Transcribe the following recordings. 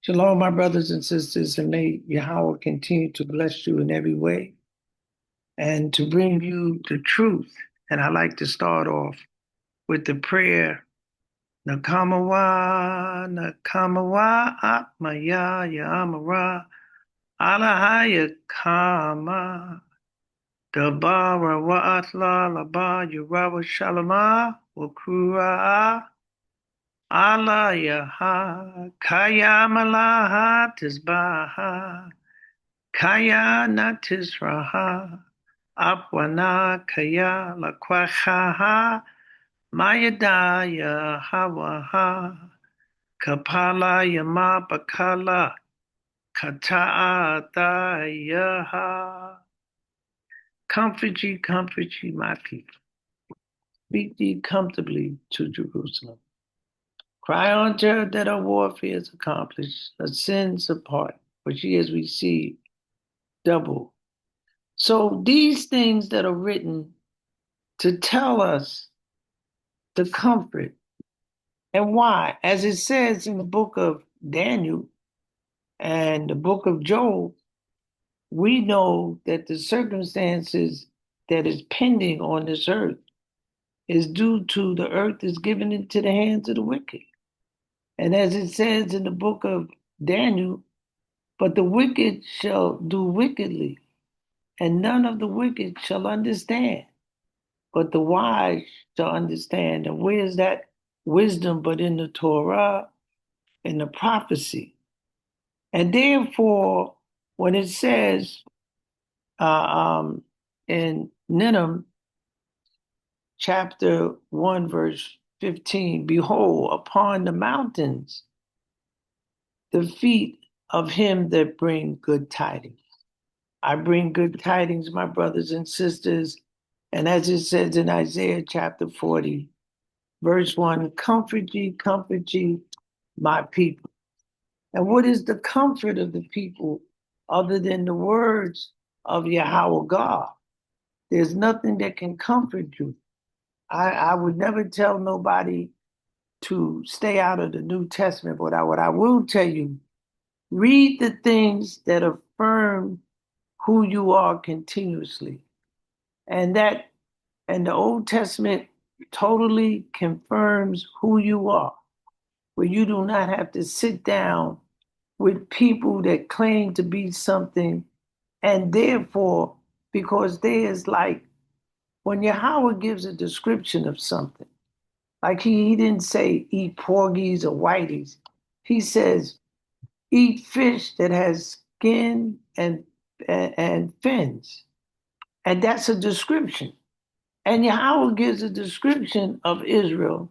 Shalom, my brothers and sisters, and may Yahweh continue to bless you in every way and to bring you the truth. And I like to start off with the prayer, Nakamawa, Nakamawa, Atmaya, Yamara, Alahaya Kama, Dabara wa Atla, Laba, Yurawa Shalama, Wakura, Allah Yaha, Kaya Malaha, Tisbaha. Kaya natisraha, apwana kaya lakwahaha, mayadaya hawaha, kapala yama bakala, kataatayaha. Comfort ye, my people. Speak ye comfortably to Jerusalem. Cry unto her that her warfare is accomplished, her sins apart, for she has received double. So these things that are written to tell us the comfort and why. As it says in the book of Daniel and the book of Job, we know that the circumstances that is pending on this earth is due to the earth is given into the hands of the wicked. And as it says in the book of Daniel, but the wicked shall do wickedly, and none of the wicked shall understand. But the wise shall understand. And where is that wisdom but in the Torah and the prophecy? And therefore, when it says in Nahum chapter 1, verse 15, behold, upon the mountains, the feet of him that bring good tidings. I bring good tidings, my brothers and sisters. And as it says in Isaiah chapter 40, verse 1, comfort ye, my people. And what is the comfort of the people other than the words of Yahweh God? There's nothing that can comfort you. I would never tell nobody to stay out of the New Testament, but what I will tell you, read the things that affirm who you are continuously. And that and the Old Testament totally confirms who you are, where you do not have to sit down with people that claim to be something, and therefore, because there's like when Yahweh gives a description of something, like he didn't say eat porgies or whiteys, he says eat fish that has skin and fins, and that's a description. And Yahweh gives a description of Israel,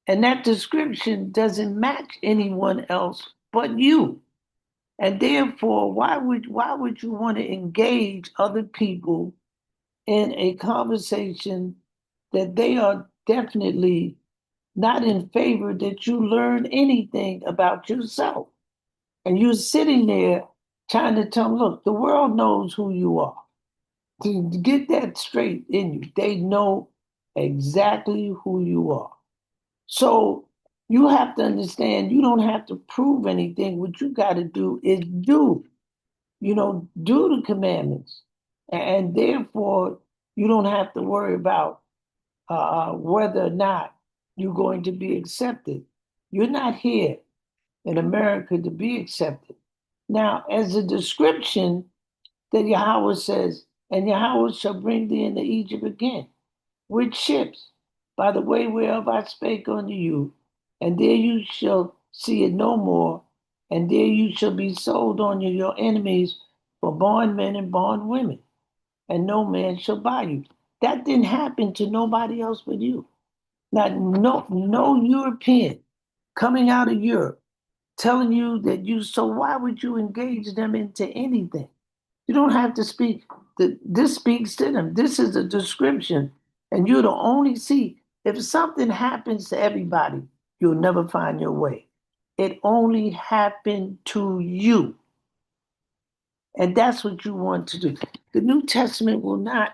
and that description doesn't match anyone else but you. And therefore, why would you want to engage other people in a conversation that they are definitely not in favor that you learn anything about yourself? And you're sitting there trying to tell them, look, the world knows who you are. To get that straight in you, they know exactly who you are. So you have to understand you don't have to prove anything. What you got to do is do the commandments. And therefore, you don't have to worry about whether or not you're going to be accepted. You're not here in America to be accepted. Now, as a description that Yahweh says, and Yahweh shall bring thee into Egypt again with ships, by the way whereof I spake unto you, and there you shall see it no more, and there you shall be sold unto your enemies for bondmen and bondwomen, and no man shall buy you. That didn't happen to nobody else but you. Not no European coming out of Europe telling you that you, so why would you engage them into anything? You don't have to speak. This speaks to them. This is a description. And you're the only, see, if something happens to everybody, you'll never find your way. It only happened to you. And that's what you want to do. The New Testament will not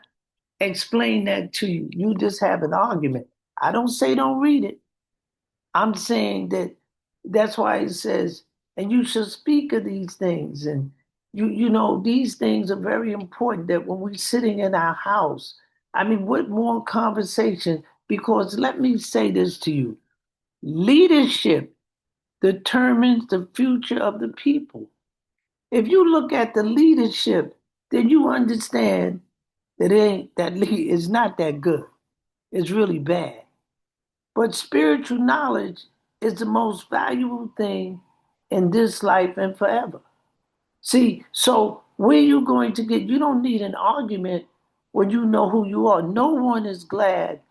explain that to you. You just have an argument. I don't say don't read it. I'm saying that that's why it says And you should speak of these things. And you know, these things are very important that when we're sitting in our house, I mean, what more conversation? Because let me say this to you, leadership determines the future of the people. If you look at the leadership, then you understand that it ain't that lead is not that good. It's really bad. But spiritual knowledge is the most valuable thing in this life and forever. See, so where you going to get, you don't need an argument when you know who you are. No one is glad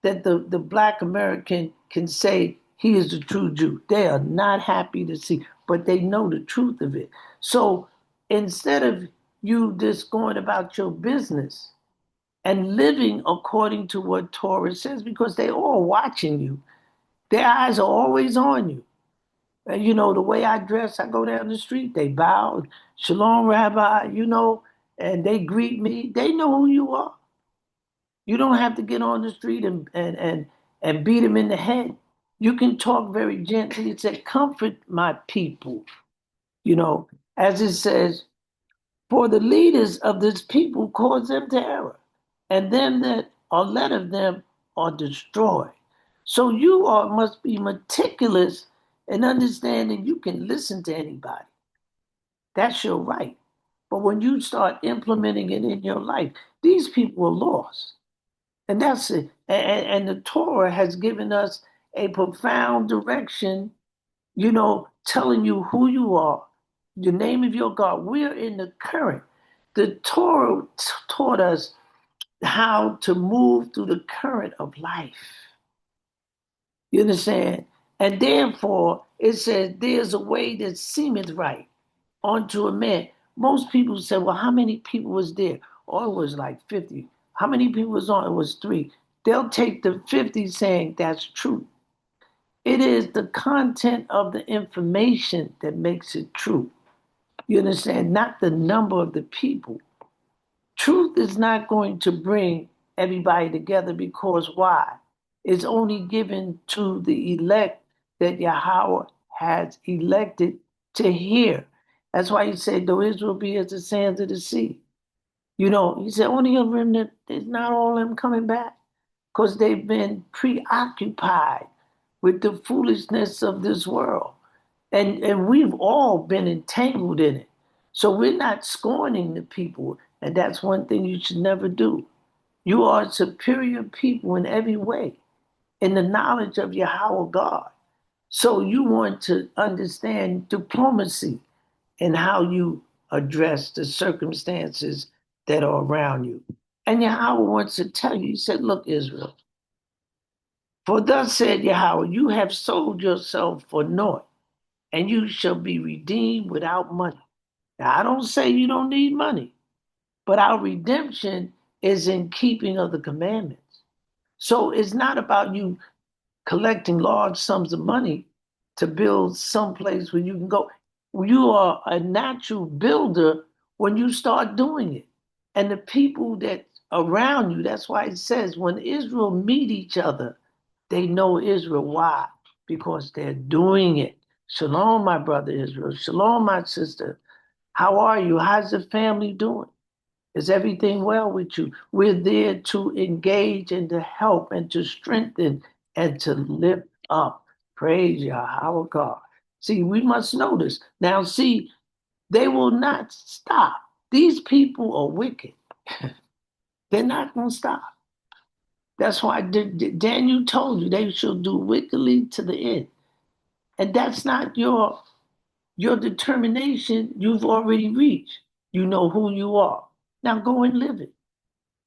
that the black American can say he is the true Jew. They are not happy to see, but they know the truth of it. So instead of you just going about your business and living according to what Torah says, because they all watching you, their eyes are always on you. And you know, the way I dress, I go down the street, they bow, Shalom Rabbi, you know, and they greet me. They know who you are. You don't have to get on the street and beat them in the head. You can talk very gently and say, comfort my people, you know, as it says, for the leaders of this people cause them to error, and them that are led of them are destroyed. So you are must be meticulous in understanding you can listen to anybody. That's your right. But when you start implementing it in your life, these people are lost. And that's it. And the Torah has given us a profound direction, you know, telling you who you are, the name of your God. We're in the current. The Torah taught us how to move through the current of life. You understand? And therefore, it says, there's a way that seemeth right unto a man. Most people say, well, how many people was there? Oh, it was like 50. How many people was on? It was three. They'll take the 50 saying that's true. It is the content of the information that makes it true. You understand? Not the number of the people. Truth is not going to bring everybody together because why? It's only given to the elect that Yahweh has elected to hear. That's why he said, though Israel be as the sands of the sea. You know, he said, only a remnant, there's not all of them coming back because they've been preoccupied with the foolishness of this world. And we've all been entangled in it. So we're not scorning the people. And that's one thing you should never do. You are superior people in every way, in the knowledge of Yahweh God. So you want to understand diplomacy and how you address the circumstances that are around you. And Yahweh wants to tell you, he said, look, Israel, for thus said Yahweh, you have sold yourself for naught, and you shall be redeemed without money. Now, I don't say you don't need money, but our redemption is in keeping of the commandments. So it's not about you collecting large sums of money to build someplace where you can go. You are a natural builder when you start doing it. And the people that around you, that's why it says when Israel meet each other, they know Israel. Why? Because they're doing it. Shalom, my brother Israel. Shalom, my sister. How are you? How's the family doing? Is everything well with you? We're there to engage and to help and to strengthen and to lift up. Praise Yahweh God. See, we must know this. Now, see, they will not stop. These people are wicked. They're not going to stop. That's why Daniel told you they shall do wickedly to the end. And that's not your determination. You've already reached. You know who you are. Now go and live it.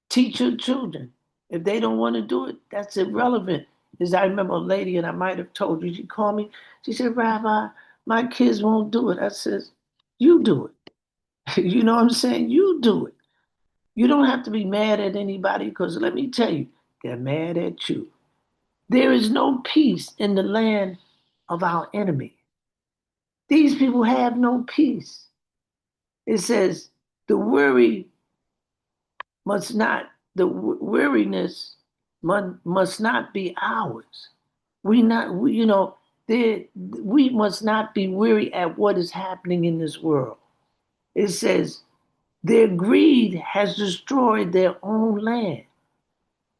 Teach your children. If they don't want to do it, that's irrelevant. As I remember a lady, and I might have told you, she called me. She said, Rabbi, my kids won't do it. I said, you do it. You know what I'm saying? You do it. You don't have to be mad at anybody because let me tell you, they're mad at you. There is no peace in the land of our enemy. These people have no peace. It says, the worry must not, the weariness must not be ours. We not, we, you know, We must not be weary at what is happening in this world. It says, their greed has destroyed their own land.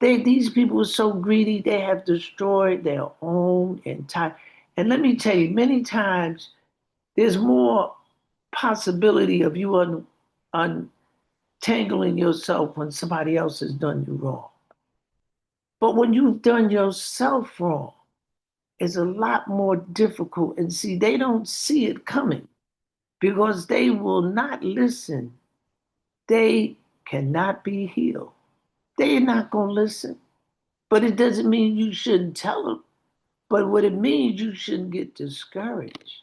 These people are so greedy, they have destroyed their own entire. And let me tell you, many times there's more possibility of you untangling yourself when somebody else has done you wrong. But when you've done yourself wrong, it's a lot more difficult. And see, they don't see it coming because they will not listen. They cannot be healed. They're not going to listen. But it doesn't mean you shouldn't tell them. But what it means, you shouldn't get discouraged.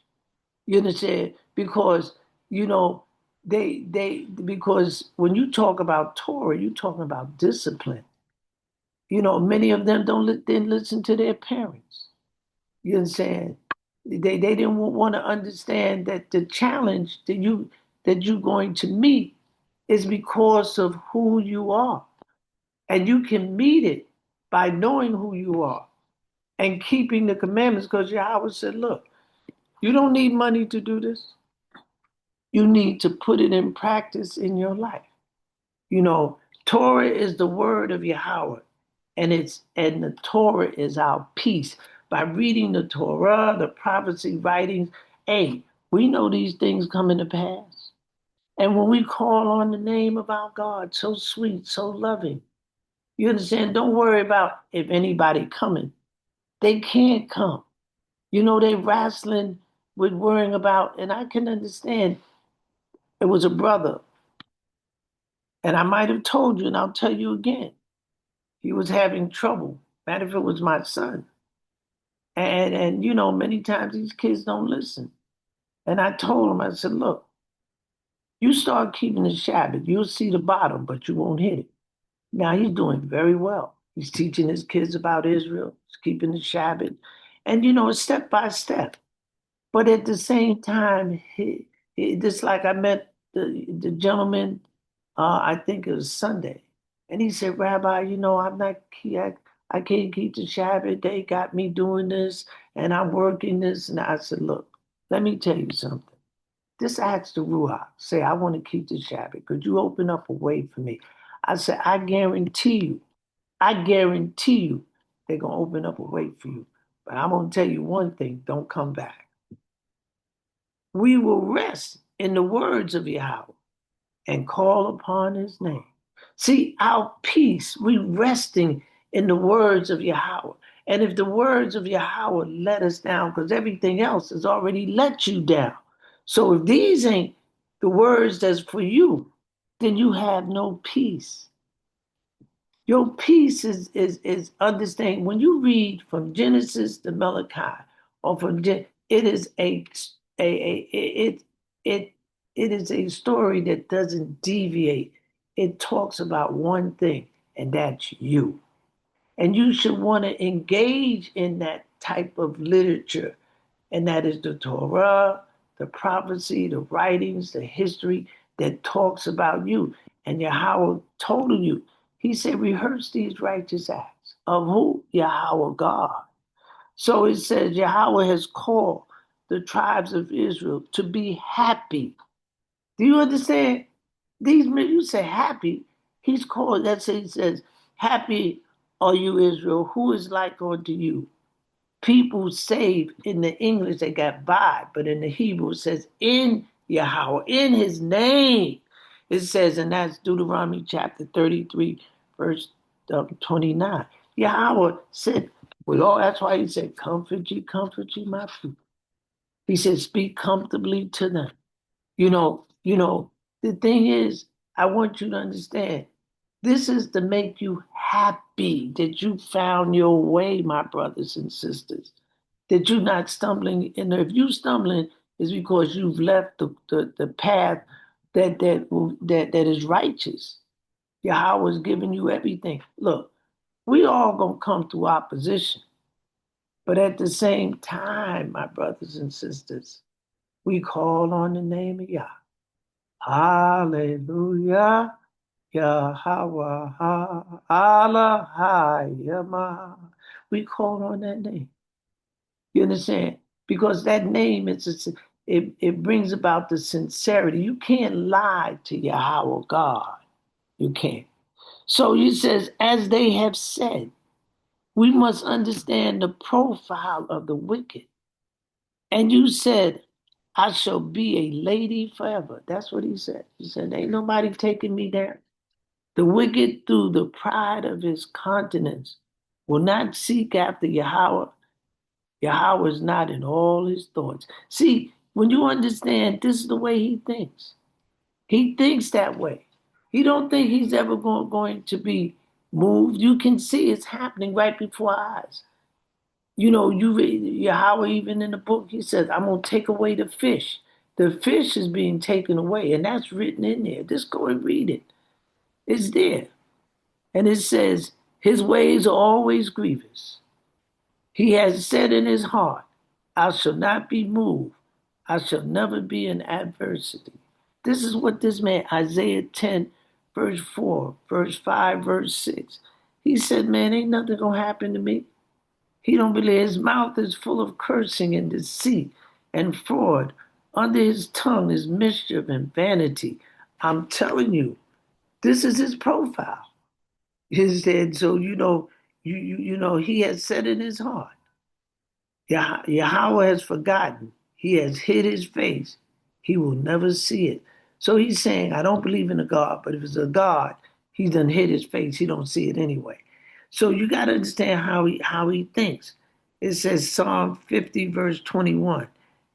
You understand? Because, you know, because when you talk about Torah, you're talking about discipline. You know, many of them didn't listen to their parents. You understand? They didn't want to understand that the challenge that you're going to meet is because of who you are. And you can meet it by knowing who you are and keeping the commandments, because Yahweh said, look, you don't need money to do this. You need to put it in practice in your life. You know, Torah is the word of Yahweh, and the Torah is our peace. By reading the Torah, the prophecy writings, hey, we know these things come to pass. And when we call on the name of our God, so sweet, so loving, you understand? Don't worry about if anybody coming. They can't come. You know, they wrestling with worrying about, and I can understand. It was a brother, and I might have told you, and I'll tell you again. He was having trouble. Matter if it was my son. And you know, many times these kids don't listen. And I told him, I said, look, you start keeping the Shabbat, you'll see the bottom, but you won't hit it. Now he's doing very well. He's teaching his kids about Israel, he's keeping the Shabbat. And you know, step by step. But at the same time, just like I met the gentleman, I think it was Sunday, and he said, Rabbi, you know, I can't keep the Shabbat. They got me doing this, and I'm working this. And I said, look, let me tell you something. Just ask the Ruach. Say, I want to keep the Shabbat. Could you open up a way for me? I said, I guarantee you, they're going to open up a way for you. But I'm going to tell you one thing, don't come back. We will rest in the words of Yahweh and call upon his name. See, our peace, we resting in the words of Yahweh. And if the words of Yahweh let us down, because everything else has already let you down. So if these ain't the words that's for you, then you have no peace. Your peace is understanding. When you read from Genesis to Malachi, or it is it it it is a story that doesn't deviate. It talks about one thing, and that's you. And you should want to engage in that type of literature, and that is the Torah, the prophecy, the writings, the history that talks about you. And Yahweh told you, he said, rehearse these righteous acts of who? Yahweh God. So it says Yahweh has called the tribes of Israel to be happy. Do you understand? These men, you say happy. He's called, that's it, he says, happy are you, Israel, who is like unto you? People saved in the English, they got by, but in the Hebrew it says in Yahweh, in his name. It says, and that's Deuteronomy chapter 33, verse 29. Yahweh said, with all that's why he said, comfort ye, my people. He said, speak comfortably to them. The thing is, I want you to understand, this is to make you happy that you found your way, my brothers and sisters, that you're not stumbling. And if you're stumbling, it's because you've left the path that is righteous. Yahweh is giving you everything. Look, we all gonna come through opposition, but at the same time, my brothers and sisters, we call on the name of Yah. Hallelujah. Yahweh, Allah, Yama. We call on that name. You understand? Because that name it brings about the sincerity. You can't lie to Yahweh God. You can't. So he says, as they have said, we must understand the profile of the wicked. And you said, I shall be a lady forever. That's what he said. He said, ain't nobody taking me there. The wicked, through the pride of his countenance, will not seek after Yahweh. Yahweh is not in all his thoughts. See, when you understand, this is the way he thinks. He thinks that way. He don't think he's ever going to be moved. You can see it's happening right before our eyes. You know, you read Yahweh even in the book, he says, I'm going to take away the fish. The fish is being taken away, and that's written in there. Just go and read it. It's there. And it says, his ways are always grievous. He has said in his heart, I shall not be moved. I shall never be in adversity. This is what this man, Isaiah 10, verse 4, verse 5, verse 6. He said, man, ain't nothing going to happen to me. He don't believe his mouth is full of cursing and deceit and fraud. Under his tongue is mischief and vanity. I'm telling you, this is his profile. He said, so you know, he has said in his heart, Yahweh has forgotten. He has hid his face. He will never see it. So he's saying, I don't believe in a God, but if it's a God, he's done hid his face. He don't see it anyway. So you got to understand how he thinks. It says Psalm 50, verse 21.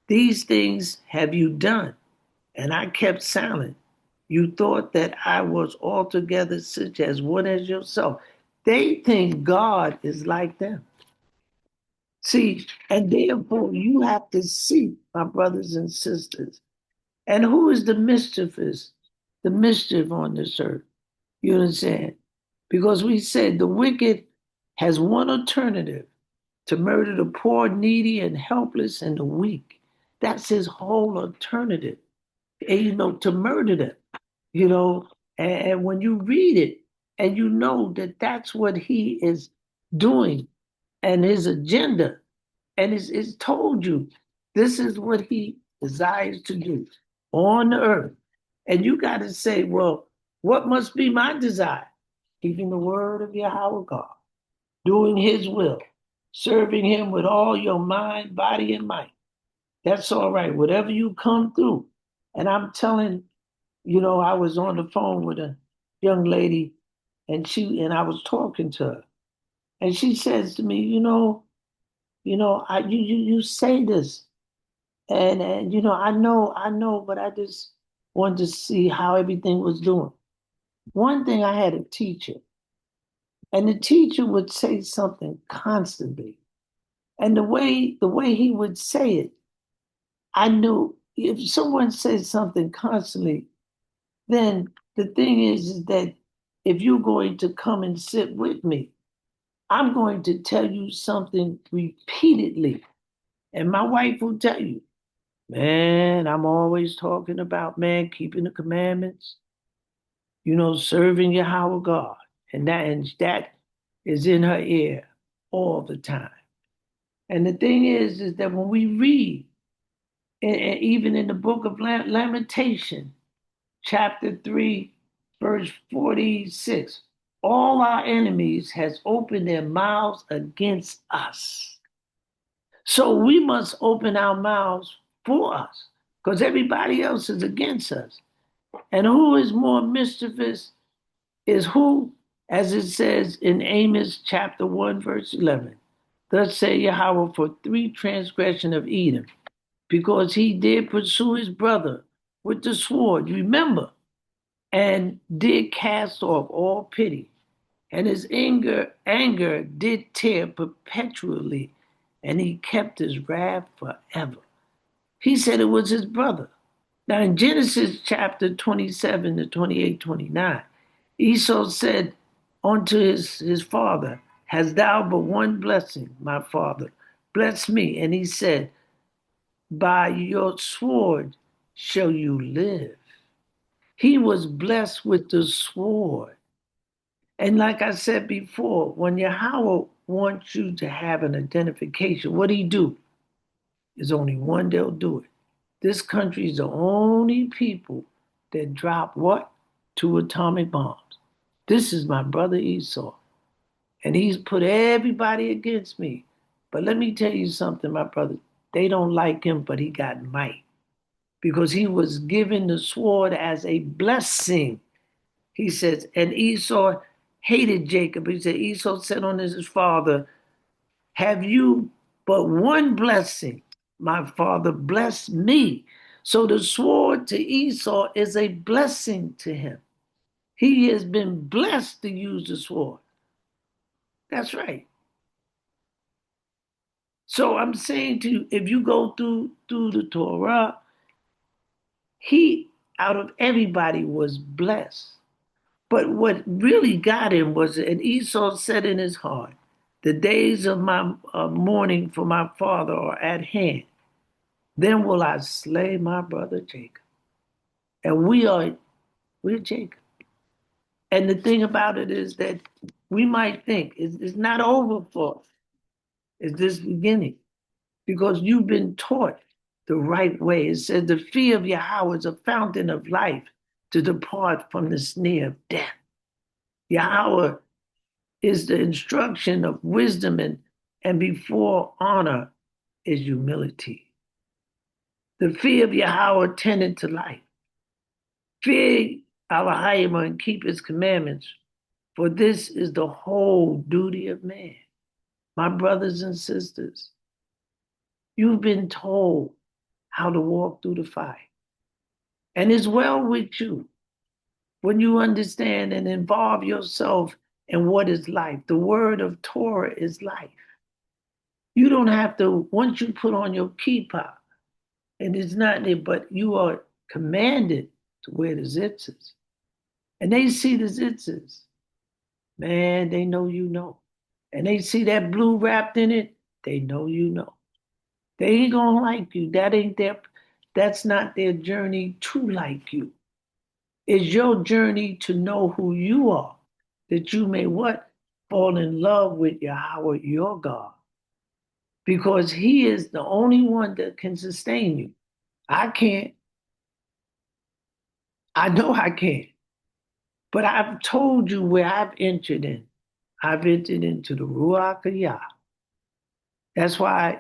These things have you done, and I kept silent. You thought that I was altogether such as one as yourself. They think God is like them. See, and therefore you have to see, my brothers and sisters, and who is the mischievous, the mischief on this earth? You understand? Because we said the wicked has one alternative to murder the poor, needy, and helpless and the weak. That's his whole alternative, and, to murder them, and when you read it and you know that that's what he is doing and his agenda, and it's told you this is what he desires to do on the earth. And you got to say, well, what must be my desire? Keeping the word of Yahweh God, doing his will, serving him with all your mind, body, and might. That's all right. Whatever you come through. And I'm telling, I was on the phone with a young lady and I was talking to her. And she says to me, you say this, and I know, but I just wanted to see how everything was doing. One thing, I had a teacher, and the teacher would say something constantly, and the way he would say it, I knew if someone says something constantly, then the thing is that if you're going to come and sit with me, I'm going to tell you something repeatedly, and my wife will tell you. Man, I'm always talking about, man, keeping the commandments, serving Yahweh God. And that is in her ear all the time. And the thing is that when we read, and even in the book of Lamentation, chapter 3, verse 46, all our enemies has opened their mouths against us. So we must open our mouths for us because everybody else is against us. And who is more mischievous is who, as it says in Amos chapter 1, verse 11. Thus say Yahweh, for 3 transgression of Edom, because he did pursue his brother with the sword, remember, and did cast off all pity. And his anger did tear perpetually, and he kept his wrath forever. He said it was his brother. Now in Genesis chapter 27 to 28, 29, Esau said unto his father, hast thou but one blessing, my father? Bless me. And he said, by your sword shall you live. He was blessed with the sword. And like I said before, when Yahweh wants you to have an identification, what do he do? There's only one that'll do it. This country is the only people that drop what? Two atomic bombs. This is my brother Esau. And he's put everybody against me. But let me tell you something, my brother. They don't like him, but he got might because he was given the sword as a blessing. He says, and Esau hated Jacob. He said, Esau said unto his father, have you but one blessing? My father blessed me. So the sword to Esau is a blessing to him. He has been blessed to use the sword. That's right. So I'm saying to you, if you go through the Torah, he out of everybody was blessed. But what really got him was, and Esau said in his heart, the days of my mourning for my father are at hand. Then will I slay my brother Jacob. And we're Jacob. And the thing about it is that we might think it's not over for us. It's just beginning. Because you've been taught the right way. It says the fear of Yahweh is a fountain of life to depart from the snare of death. Yahweh is the instruction of wisdom, and before honor is humility. The fear of Yahweh tended to life. Fear Elohim and keep his commandments, for this is the whole duty of man. My brothers and sisters, you've been told how to walk through the fire. And it's well with you when you understand and involve yourself in what is life. The word of Torah is life. You don't have to, once you put on your kippah, and it's not there, but you are commanded to wear the zitzes. And they see the zitzes. Man, they know you know. And they see that blue wrapped in it, they know you know. They ain't gonna like you. That's not their journey to like you. It's your journey to know who you are, that you may what? Fall in love with Yahweh, your God. Because he is the only one that can sustain you. I can't. I know I can't. But I've told you where I've entered in. I've entered into the Ruach of Yah. That's why,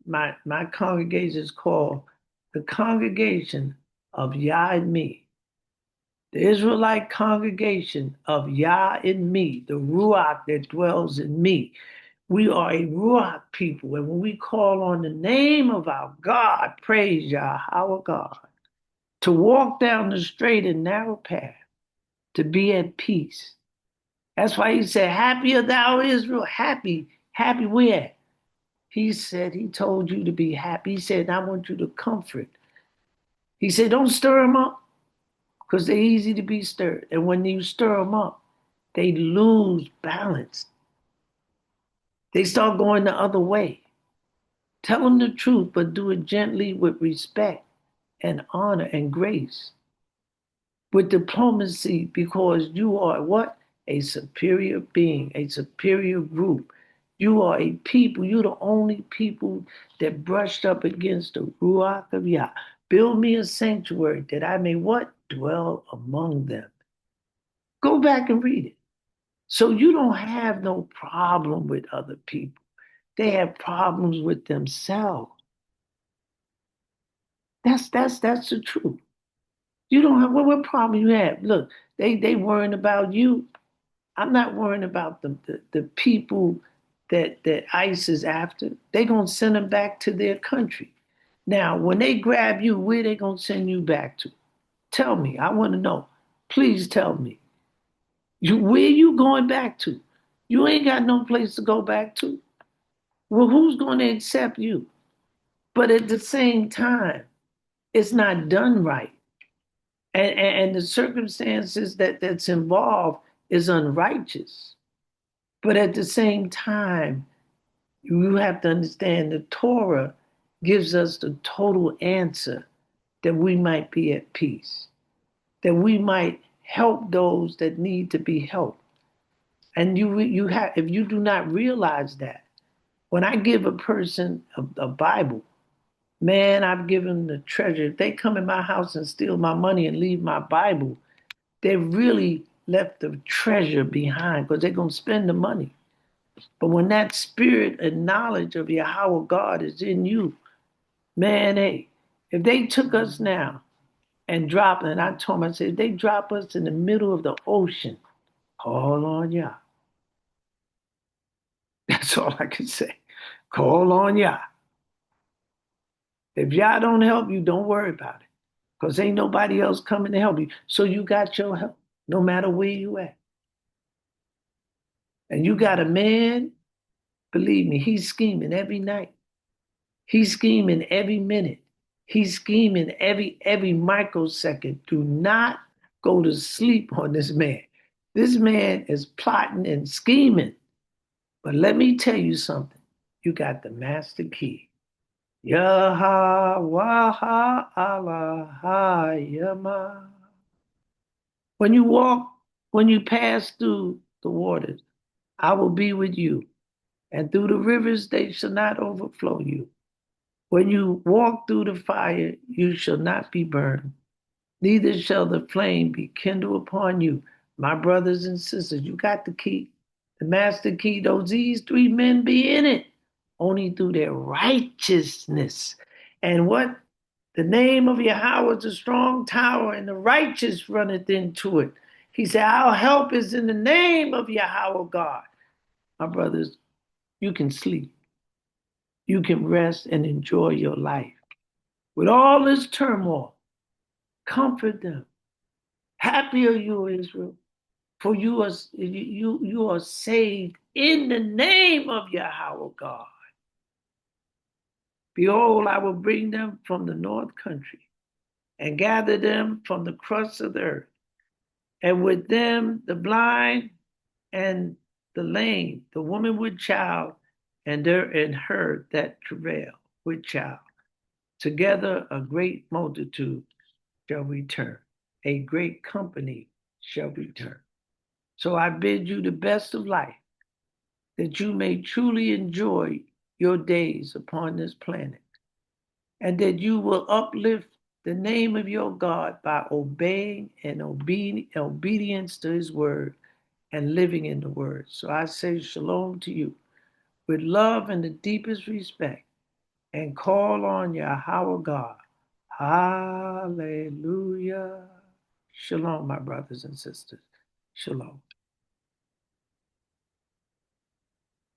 my congregation is called the Congregation of Yah and Me. The Israelite congregation of Yah in me, the Ruach that dwells in me. We are a Ruach people. And when we call on the name of our God, praise Yah, our God, to walk down the straight and narrow path, to be at peace. That's why he said, happy art thou, Israel. Happy, happy where? He said, he told you to be happy. He said, I want you to comfort. He said, don't stir them up because they're easy to be stirred. And when you stir them up, they lose balance. They start going the other way. Tell them the truth, but do it gently with respect and honor and grace. With diplomacy, because you are what? A superior being, a superior group. You are a people. You're the only people that brushed up against the Ruach of Yah. Build me a sanctuary that I may what? Dwell among them. Go back and read it. So you don't have no problem with other people. They have problems with themselves. That's the truth. You don't have what problem you have. Look, they worrying about you. I'm not worrying about the people that ICE is after. They're gonna send them back to their country. Now, when they grab you, where they gonna send you back to? Tell me. I want to know. Please tell me. Where you going back to? You ain't got no place to go back to. Well, who's going to accept you? But at the same time, it's not done right. And the circumstances that's involved is unrighteous. But at the same time, you have to understand the Torah gives us the total answer that we might be at peace, that we might help those that need to be helped. And you have, if you do not realize that, when I give a person a Bible, Man, I've given them the treasure. If they come in my house and steal my money and leave my Bible, they really left the treasure behind because they're going to spend the money. But when that spirit and knowledge of Yahweh God is in you, man, hey, if they took us now and dropped, and I told them, I said, if they drop us in the middle of the ocean, call on Yah. That's all I can say. Call on Yah. If Yah don't help you, don't worry about it. Because ain't nobody else coming to help you. So you got your help, no matter where you at. And you got a man, believe me, he's scheming every night. He's scheming every minute. He's scheming every microsecond. Do not go to sleep on this man. This man is plotting and scheming. But let me tell you something. You got the master key. Yahweh Allah Yama. When you walk, when you pass through the waters, I will be with you. And through the rivers, they shall not overflow you. When you walk through the fire, you shall not be burned, neither shall the flame be kindled upon you. My brothers and sisters, you got the key, the master key. Those these three men be in it only through their righteousness. And what? The name of Yahweh is a strong tower, and the righteous runneth into it. He said, our help is in the name of Yahweh God. My brothers, you can sleep. You can rest and enjoy your life. With all this turmoil, comfort them. Happy are you, Israel, for you are saved in the name of Yahweh God. Behold, I will bring them from the north country and gather them from the crust of the earth, and with them the blind and the lame, the woman with child, and her that travail with child. Together a great multitude shall return. A great company shall return. So I bid you the best of life, that you may truly enjoy your days upon this planet, and that you will uplift the name of your God by obeying and obedience to his word and living in the word. So I say shalom to you with love and the deepest respect, and call on Yahweh God. Hallelujah. Shalom, my brothers and sisters. Shalom.